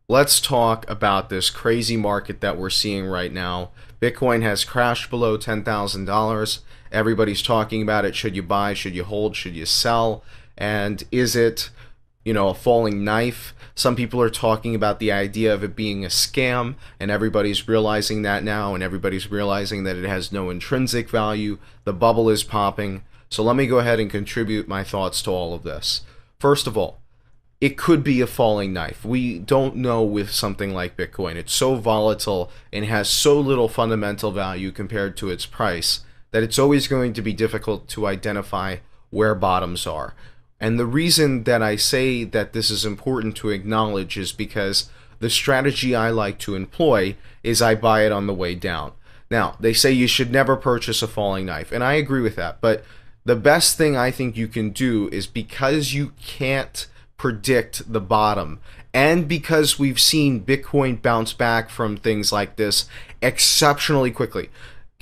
let's talk about this crazy market that we're seeing right now. Bitcoin has crashed below $10,000. Everybody's talking about it. Should you buy? Should you hold? Should you sell? And is it, a falling knife? Some people are talking about the idea of it being a scam, and everybody's realizing that now, and everybody's realizing that it has no intrinsic value. The bubble is popping. So let me go ahead and contribute my thoughts to all of this. First of all, it could be a falling knife. We don't know with something like Bitcoin. It's so volatile and has so little fundamental value compared to its price that it's always going to be difficult to identify where bottoms are. And the reason that I say that this is important to acknowledge is because the strategy I like to employ is I buy it on the way down. Now, they say you should never purchase a falling knife, and I agree with that, but the best thing I think you can do is, because you can't predict the bottom, and because we've seen Bitcoin bounce back from things like this exceptionally quickly.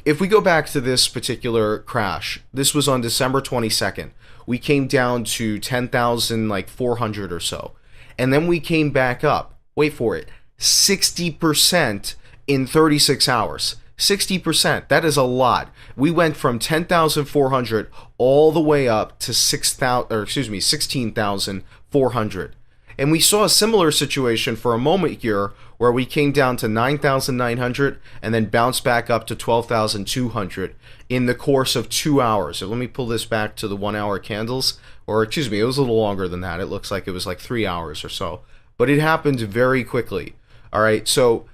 If we go back to this particular crash, this was on December 22nd. We came down to 10,400 or so. And then we came back up. Wait for it. 60% in 36 hours. 60%. That is a lot. We went from 10,400 all the way up to 16,400. And we saw a similar situation for a moment here where we came down to 9,900 and then bounced back up to 12,200 in the course of 2 hours. So let me pull this back to the 1 hour candles, or excuse me, it was a little longer than that. It looks like it was like 3 hours or so, but it happened very quickly. All right, so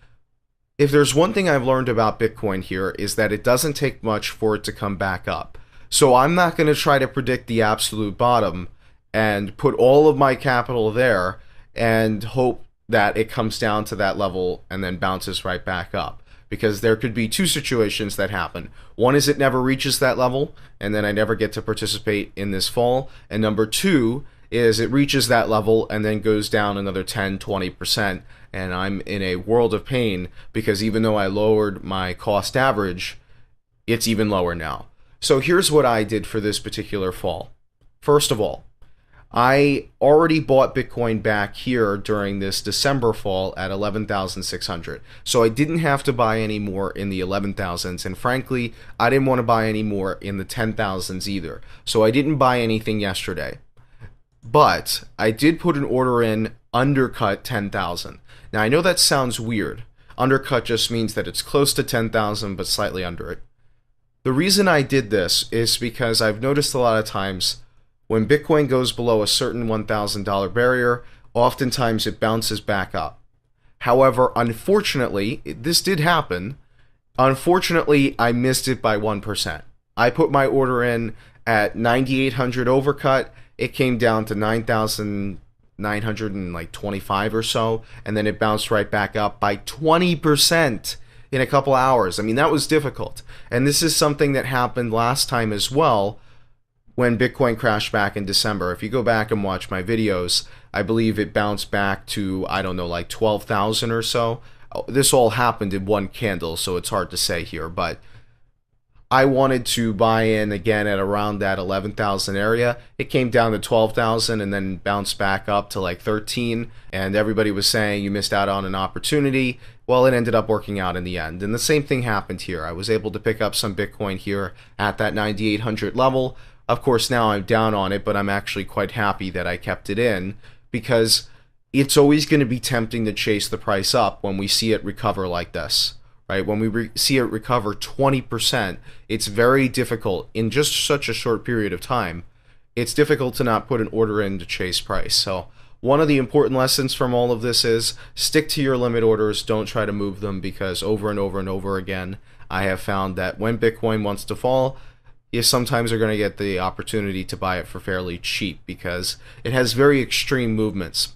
if there's one thing I've learned about Bitcoin here is that it doesn't take much for it to come back up. So I'm not going to try to predict the absolute bottom and put all of my capital there and hope that it comes down to that level and then bounces right back up. Because there could be two situations that happen. One is it never reaches that level, and then I never get to participate in this fall. And number two is it reaches that level and then goes down another 10, 20%, and I'm in a world of pain because even though I lowered my cost average, it's even lower now. So here's what I did for this particular fall. First of all, I already bought Bitcoin back here during this December fall at 11,600. So I didn't have to buy any more in the 11,000s. And frankly, I didn't want to buy any more in the 10,000s either. So I didn't buy anything yesterday. But I did put an order in undercut 10,000. Now I know that sounds weird. Undercut just means that it's close to 10,000 but slightly under it. The reason I did this is because I've noticed a lot of times when Bitcoin goes below a certain $1,000 barrier, oftentimes it bounces back up. However, unfortunately, this did happen. Unfortunately, I missed it by 1%. I put my order in at 9,800 overcut. It came down to 9,925 or so, and then it bounced right back up by 20% in a couple hours. I mean, that was difficult. And this is something that happened last time as well, when Bitcoin crashed back in December. If you go back and watch my videos, I believe it bounced back to, I don't know, like 12,000 or so. This all happened in one candle, so it's hard to say here, but I wanted to buy in again at around that 11,000 area. It came down to 12,000 and then bounced back up to like 13, and everybody was saying you missed out on an opportunity. Well, it ended up working out in the end, and the same thing happened here. I was able to pick up some Bitcoin here at that 9,800 level. Of course, now I'm down on it, but I'm actually quite happy that I kept it in because it's always going to be tempting to chase the price up when we see it recover like this, right? When we see it recover 20%, it's very difficult in just such a short period of time. It's difficult to not put an order in to chase price. So one of the important lessons from all of this is stick to your limit orders. Don't try to move them because over and over and over again, I have found that when Bitcoin wants to fall, you sometimes are going to get the opportunity to buy it for fairly cheap because it has very extreme movements.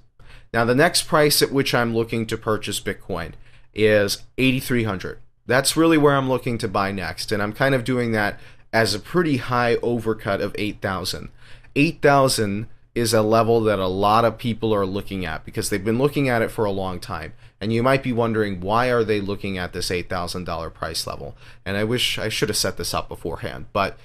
Now, the next price at which I'm looking to purchase Bitcoin is 8,300. That's really where I'm looking to buy next, and I'm kind of doing that as a pretty high overcut of 8,000. 8,000 is a level that a lot of people are looking at because they've been looking at it for a long time. And you might be wondering, why are they looking at this $8,000 price level? And I wish I should have set this up beforehand. But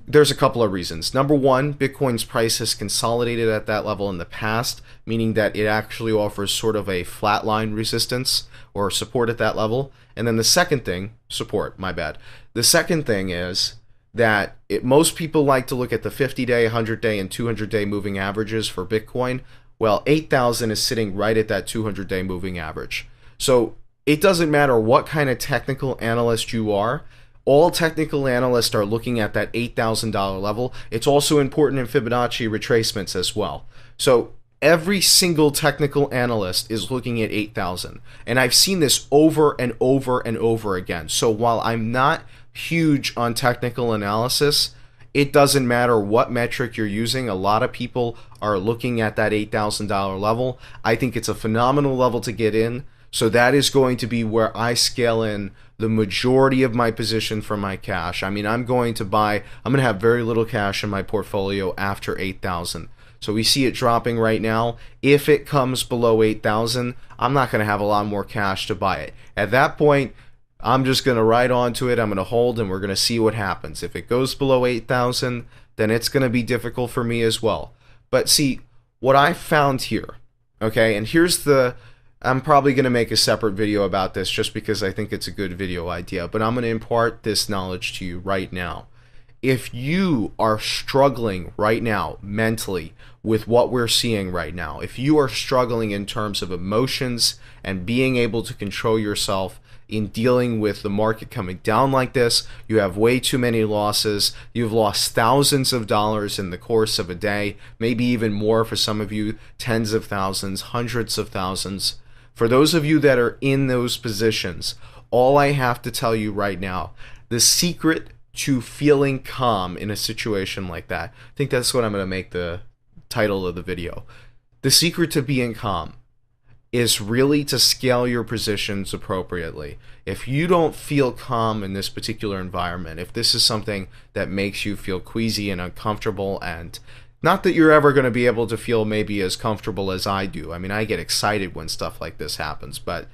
There's a couple of reasons. Number one, Bitcoin's price has consolidated at that level in the past, meaning that it actually offers sort of a flatline resistance or support at that level. And then the second thing, support, my bad. The second thing is that most people like to look at the 50-day, 100-day, and 200-day moving averages for Bitcoin. Well, 8,000 is sitting right at that 200-day moving average. So it doesn't matter what kind of technical analyst you are. All technical analysts are looking at that $8,000 level. It's also important in Fibonacci retracements as well. So every single technical analyst is looking at 8,000. And I've seen this over and over and over again. So while I'm not huge on technical analysis, it doesn't matter what metric you're using. A lot of people are looking at that $8,000 level. I think it's a phenomenal level to get in. So that is going to be where I scale in the majority of my position for my cash. I mean, I'm going to have very little cash in my portfolio after 8,000. So we see it dropping right now. If it comes below 8,000, I'm not going to have a lot more cash to buy it. At that point, I'm just going to ride onto it. I'm going to hold, and we're going to see what happens. If it goes below 8,000, then it's going to be difficult for me as well. But see, what I found here, okay, and I'm probably going to make a separate video about this just because I think it's a good video idea, but I'm going to impart this knowledge to you right now. If you are struggling right now mentally with what we're seeing right now, if you are struggling in terms of emotions and being able to control yourself in dealing with the market coming down like this, you have way too many losses, you've lost thousands of dollars in the course of a day, maybe even more for some of you, tens of thousands, hundreds of thousands. For those of you that are in those positions, all I have to tell you right now, the secret to feeling calm in a situation like that, I think that's what I'm going to make the title of the video. The secret to being calm is really to scale your positions appropriately. If you don't feel calm in this particular environment, if this is something that makes you feel queasy and uncomfortable, and not that you're ever going to be able to feel maybe as comfortable as I do. I mean, I get excited when stuff like this happens, but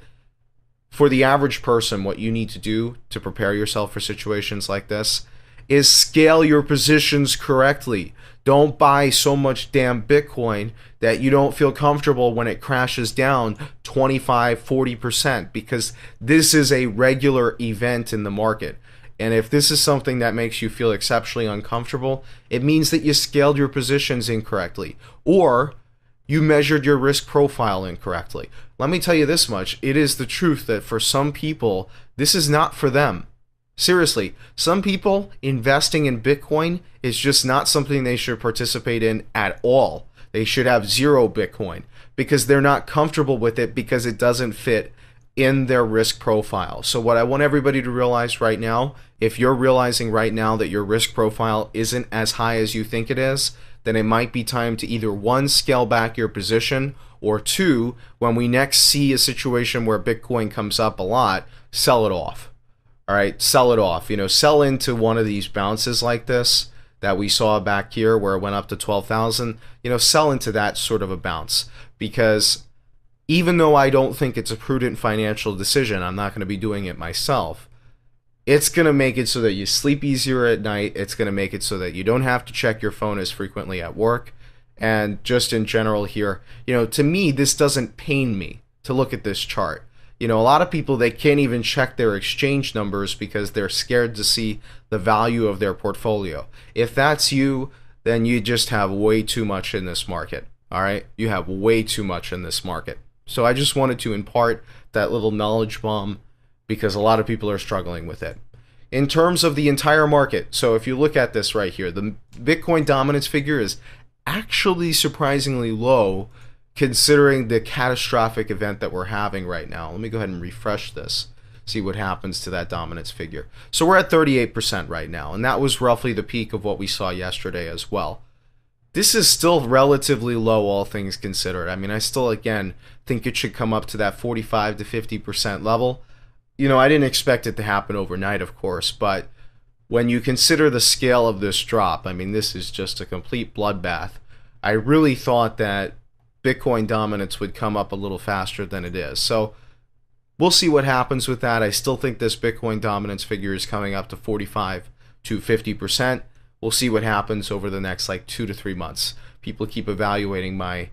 for the average person, what you need to do to prepare yourself for situations like this is scale your positions correctly. Don't buy so much damn Bitcoin that you don't feel comfortable when it crashes down 25-40%, because this is a regular event in the market. And if this is something that makes you feel exceptionally uncomfortable, it means that you scaled your positions incorrectly, or you measured your risk profile incorrectly. Let me tell you this much, it is the truth that for some people, this is not for them. Seriously, some people investing in Bitcoin is just not something they should participate in at all. They should have zero Bitcoin because they're not comfortable with it because it doesn't fit in their risk profile. So what I want everybody to realize right now, if you're realizing right now that your risk profile isn't as high as you think it is, then it might be time to either one, scale back your position, or two, when we next see a situation where Bitcoin comes up a lot, sell it off. All right, sell it off. Sell into one of these bounces like this that we saw back here where it went up to 12,000. Sell into that sort of a bounce, because even though I don't think it's a prudent financial decision, I'm not going to be doing it myself. It's going to make it so that you sleep easier at night. It's going to make it so that you don't have to check your phone as frequently at work. And just in general here, to me, this doesn't pain me to look at this chart. A lot of people, they can't even check their exchange numbers because they're scared to see the value of their portfolio. If that's you, then you just have way too much in this market. All right? You have way too much in this market. So I just wanted to impart that little knowledge bomb because a lot of people are struggling with it. In terms of the entire market, so if you look at this right here, the Bitcoin dominance figure is actually surprisingly low considering the catastrophic event that we're having right now. Let me go ahead and refresh this, see what happens to that dominance figure. So we're at 38% right now, and that was roughly the peak of what we saw yesterday as well. This is still relatively low, all things considered. I mean, I still, again, think it should come up to that 45 to 50% level. I didn't expect it to happen overnight, of course, but when you consider the scale of this drop, I mean, this is just a complete bloodbath. I really thought that Bitcoin dominance would come up a little faster than it is. So we'll see what happens with that. I still think this Bitcoin dominance figure is coming up to 45 to 50%. we'll see what happens over the next like 2 to 3 months. People keep evaluating my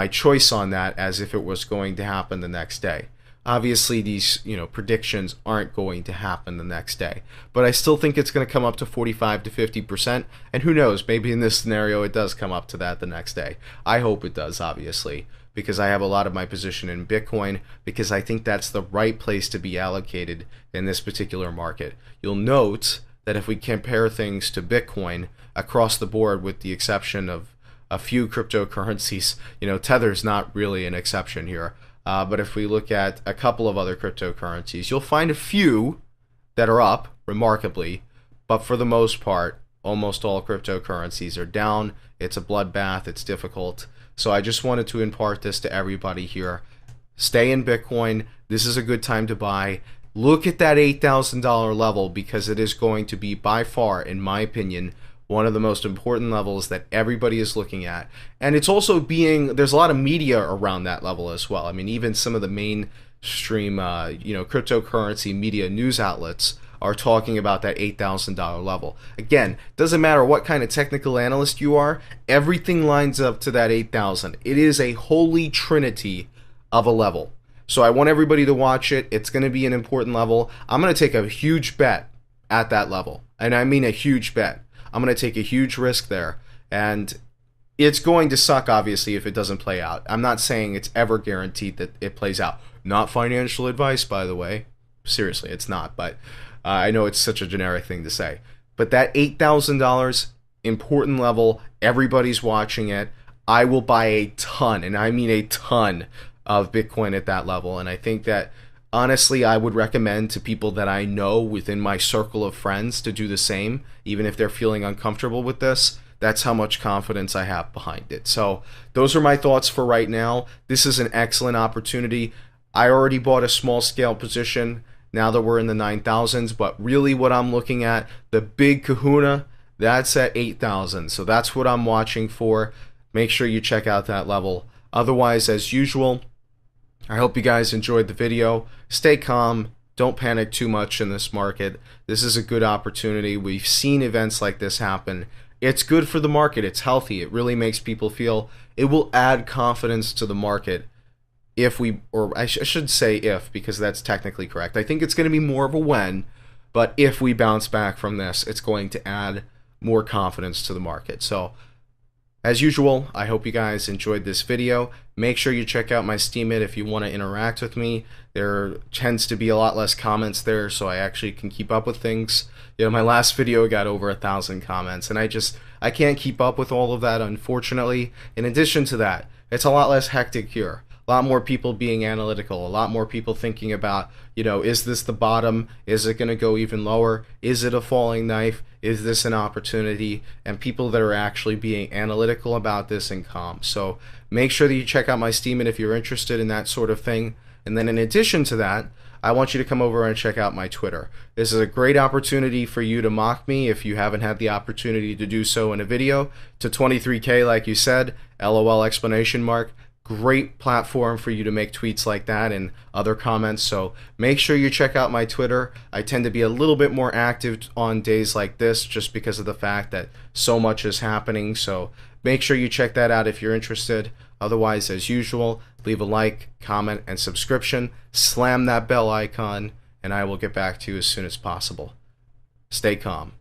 choice on that as if it was going to happen the next day. Obviously, these predictions aren't going to happen the next day, but I still think it's going to come up to 45 to 50%, and who knows, maybe in this scenario it does come up to that the next day. I hope it does, obviously, because I have a lot of my position in Bitcoin, because I think that's the right place to be allocated in this particular market. You'll note that if we compare things to Bitcoin across the board, with the exception of a few cryptocurrencies, Tether's not really an exception here. But if we look at a couple of other cryptocurrencies, you'll find a few that are up remarkably, but for the most part, almost all cryptocurrencies are down. It's a bloodbath. It's difficult. So I just wanted to impart this to everybody here. Stay in Bitcoin. This is a good time to buy. Look at that $8,000 level, because it is going to be by far, in my opinion, one of the most important levels that everybody is looking at. And it's also there's a lot of media around that level as well. I mean, even some of the mainstream, cryptocurrency media news outlets are talking about that $8,000 level. Again, doesn't matter what kind of technical analyst you are, everything lines up to that 8,000. It is a holy trinity of a level. So I want everybody to watch it. It's going to be an important level. I'm going to take a huge bet at that level. And I mean a huge bet. I'm going to take a huge risk there, and it's going to suck, obviously, if it doesn't play out. I'm not saying it's ever guaranteed that it plays out. Not financial advice, by the way. Seriously, it's not, but I know it's such a generic thing to say. But that $8,000, important level, everybody's watching it. I will buy a ton, and I mean a ton, of Bitcoin at that level, and I think that honestly, I would recommend to people that I know within my circle of friends to do the same, even if they're feeling uncomfortable with this. That's how much confidence I have behind it. So those are my thoughts for right now. This is an excellent opportunity. I already bought a small scale position now that we're in the 9,000s, but really what I'm looking at, the big kahuna, that's at 8,000. So that's what I'm watching for. Make sure you check out that level. Otherwise, as usual, I hope you guys enjoyed the video. Stay calm. Don't panic too much in this market. This is a good opportunity. We've seen events like this happen. It's good for the market. It's healthy. It really makes people feel, it will add confidence to the market if we, or I should say if, because that's technically correct. I think it's going to be more of a when, but if we bounce back from this, it's going to add more confidence to the market. So as usual, I hope you guys enjoyed this video. Make sure you check out my Steemit if you want to interact with me. There tends to be a lot less comments there, so I actually can keep up with things. My last video got over 1,000 comments, and I can't keep up with all of that, unfortunately. In addition to that, it's a lot less hectic here. A lot more people being analytical, a lot more people thinking about, is this the bottom? Is it going to go even lower? Is it a falling knife? Is this an opportunity? And people that are actually being analytical about this and calm. So make sure that you check out my Steemit if you're interested in that sort of thing. And then in addition to that, I want you to come over and check out my Twitter. This is a great opportunity for you to mock me if you haven't had the opportunity to do so in a video. To 23K, like you said, LOL explanation mark. Great platform for you to make tweets like that and other comments. So make sure you check out my Twitter. I tend to be a little bit more active on days like this just because of the fact that so much is happening. So make sure you check that out if you're interested. Otherwise, as usual, leave a like, comment, and subscription. Slam that bell icon, and I will get back to you as soon as possible. Stay calm.